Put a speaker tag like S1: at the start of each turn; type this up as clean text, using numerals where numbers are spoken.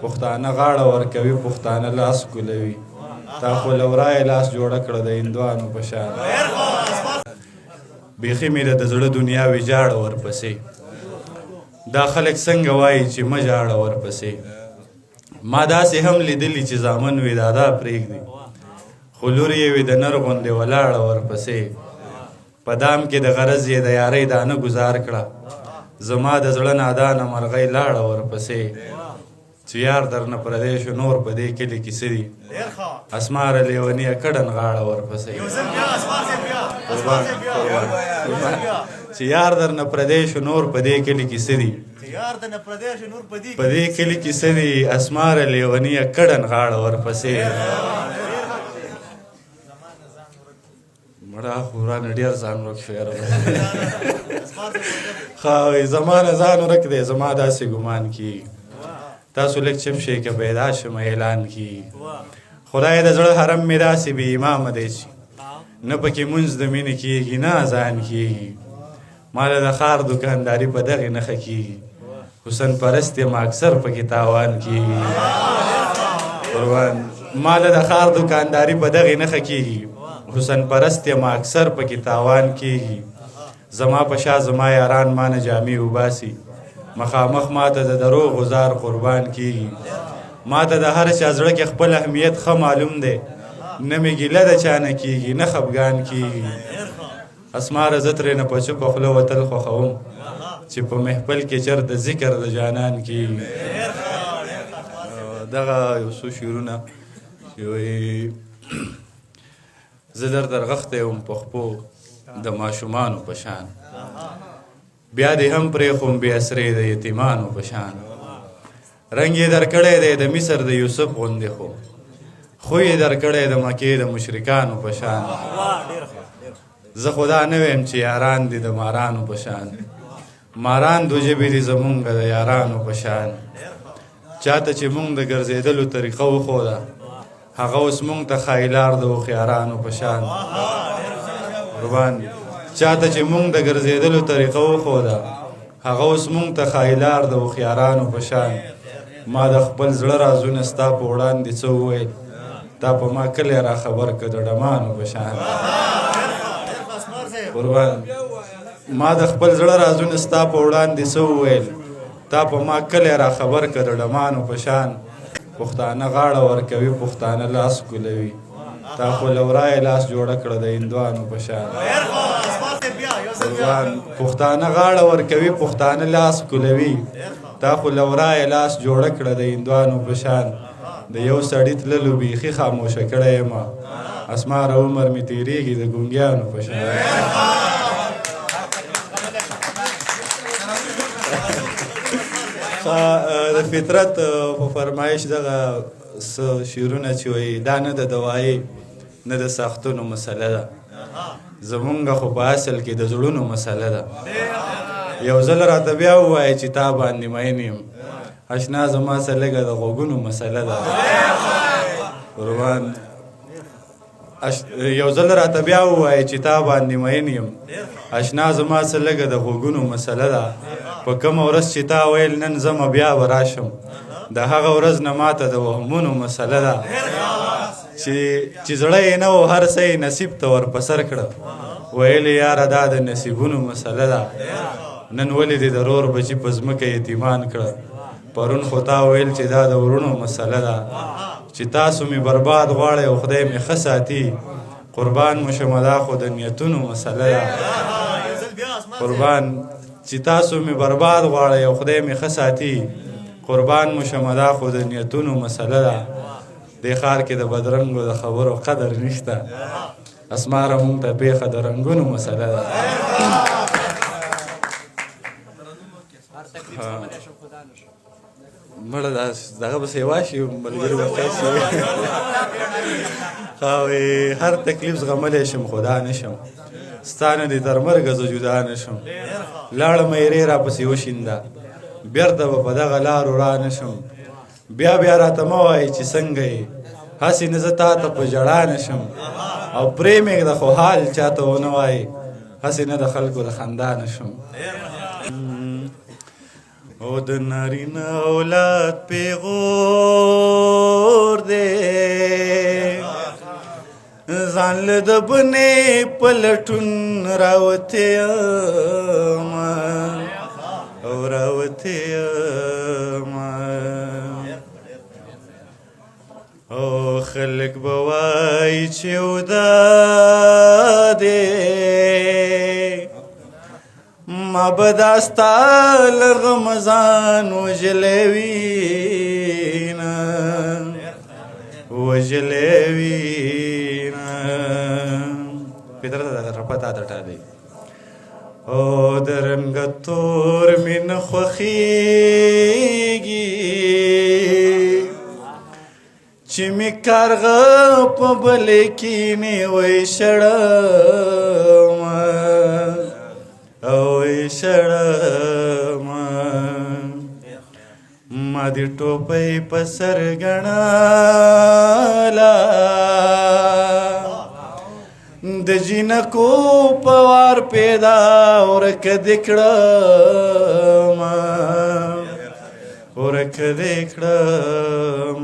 S1: پښتانه غاړه ورکوي پښتانه لاس ګلوي تا خو له ورایه لاس جوړه کړه د هندوانو په شان بیخي مې د زړه دنیا ویجاړه ورپسې دا خلک څنګه وایي چې مه ژاړه ورپسې ما داسې هم لیدلي چې زامن وي دادا پرېږدي خو لور یې وي د نر غوندې ولاړه ورپسې په دام کې د غرض یې د یارۍ دانه ګزار کړه زما د زړه نادانه مرغۍ لاړه ورپسې چې یار درنه پردی شو نور په دې کلي کې څه دي اسماره لیونیه کډن غاړه ورپسې چې یار درنه پردی شو نور په دې کلي کې څه دي په دې کلي کې څه دي اسماره لیونیه کډن غاړه ورپسې مړه خو رانه ډېر ځان ورک شو یاره ښه زما نه ځان ورک دی زما داسې ګمان کېږي تاسو لږ چپ شئ که پیدا شم اعلان کېږي خدای د زړه حرم مې داسې بې امامه دی چې نه پکې مونځ د مینې کېږي نه اذان کېږي ما له د ښار دوکانداري په دغې نښه کېږي حسن پرست یم اکثر پکې تاوان کېږي قربان ما له د ښار دوکانداري په دغې نښه کېږي حسن پرست یم اکثر پکې تاوان کېږي زما په شا زما یاران ما نه جامې وباسي مخامخ ما ته د دروغ غزار قربان کېږي ما ته د هر چا زړه کې خپل اهمیت ښه معلوم دی نه مې ګیله د چا نه کېږي نه خفګان کېږي اسماره زه ترېنه په چوپه خوله وتل خوښوم چې په محفل کې چېرته ذکر د جانان کېږي دغه یو څو شعرونه چې وایي زه درته رغښتی وم په خپو د ماشومانو په شان بیا دې هم پرېښوم بې اسرې د یتیمانو په شان رنګ یې درکړی دی د مصر د یوسف غوندې خو خوی یې درکړی د مکې د مشرکانو په شان زه خو دا نه ویم چې یاران دي د مارانو په شان ماران دو ژبې دي زمونږ د یارانو په شان چاته چې مونږ د ګرځېدلو طریقه وښوده هغه اوس مونږ ته ښایلار د هوښیارانو په شان قربان چاته چې مونږ د ګرځېدلو طریقه وښوده هغه اوس مونږ ته ښایلار د هوښیارانو په شان ما د خپل زړه رازونه ستا په وړاندې څه وویل تا په ما کلی را خبر که د ډمانو په شان قربان ما د خپل زړه رازونه ستا په وړاندې څه وویل تا په ما کلی را خبر که د ډمانو په شان پښتانه غاړه ورکوي پښتانه لاس ګلوي تا خو له ورایه لاس جوړه کړه د هندوانو په شان پښتانه غاړه ورکوي پښتانه لاس ګلوي تا خو له ورایه لاس جوړه کړه د هندوانو په شان د یو سړي تللو بیخي خاموشه کړی یم اسماره عمر مې تېرېږي د ګونګیانو په شان د فطرت په فرمایش دغه څه شعرونه چې وایي دا نه د دوایي نه د ساختونو مسله ده زمونږ خو په اصل کې د زړونو مسله ده یو ځل راته بیا ووایه چې تا باندې مین یم اشنا زما څه لږه د غوږونو مسله ده قربان یو ځل راته بیا ووایه چې تا باندې مین یم اشنا زما څه لږه د غوږونو مسله ده په کومه ورځ چې تا ویل نن زمه بیا به راشم د هغه ورځ نه ماته د وهمونو مسله ده چې زړه یې نه و هر څه یې نصیب ته ور په سر کړه ویل یاره دا د نصیبونو مسله ده نن ولې دې د رور بچي په ځمکه یتیمان کړه پرون خو تا ویل چې دا د ورونو مسله ده چې تاسو مې برباد غواړئ او خدای مې ښه ساتي قربان مو شمه دا خو د نیتونو مسله ده قربان چې تاسو مې برباد غواړئ او خدای مې ښه ساتي قربان مو شمه دا خو د نیتونو مسله ده دې ښار کې د بدرنګو د خبرو قدر نشته اسماره مونږ ته پېښه د رنګونو مسله ده مړه دغه به سیوا شي ملګري به ښه شي هر تکلیف زغملی شم خو دا نه شم ستا نه دې تر مرګه زه جدا نه شم لاړمه ایرې راپسې وشینده بېرته به په دغه لارو را نه شم بیا راته مه وایې چې څنګه یې هسې نه زه تا ته په ژړا نه شم او پرې مېږده خو حال چاته ونه وایې هسې نه د خلکو د خندا نه شم او د نارینه اولاد پیغور دی ځان له د بنې په لټون راوتی یم او راوتی یم او خلک به وایي چې ودا دی ما به دا ستا له غمزان وژلی وینه وژلی وینه فطرت دا رپتا دټا دی او د رنګه تور مې نه خوښېږي چې مې کارغه په بلې کینې وی شړم او وی شړم ما دې ټوپۍ په سر ګڼله د جینکو په وار پیدا ورکه دې کړم ورکه دې کړم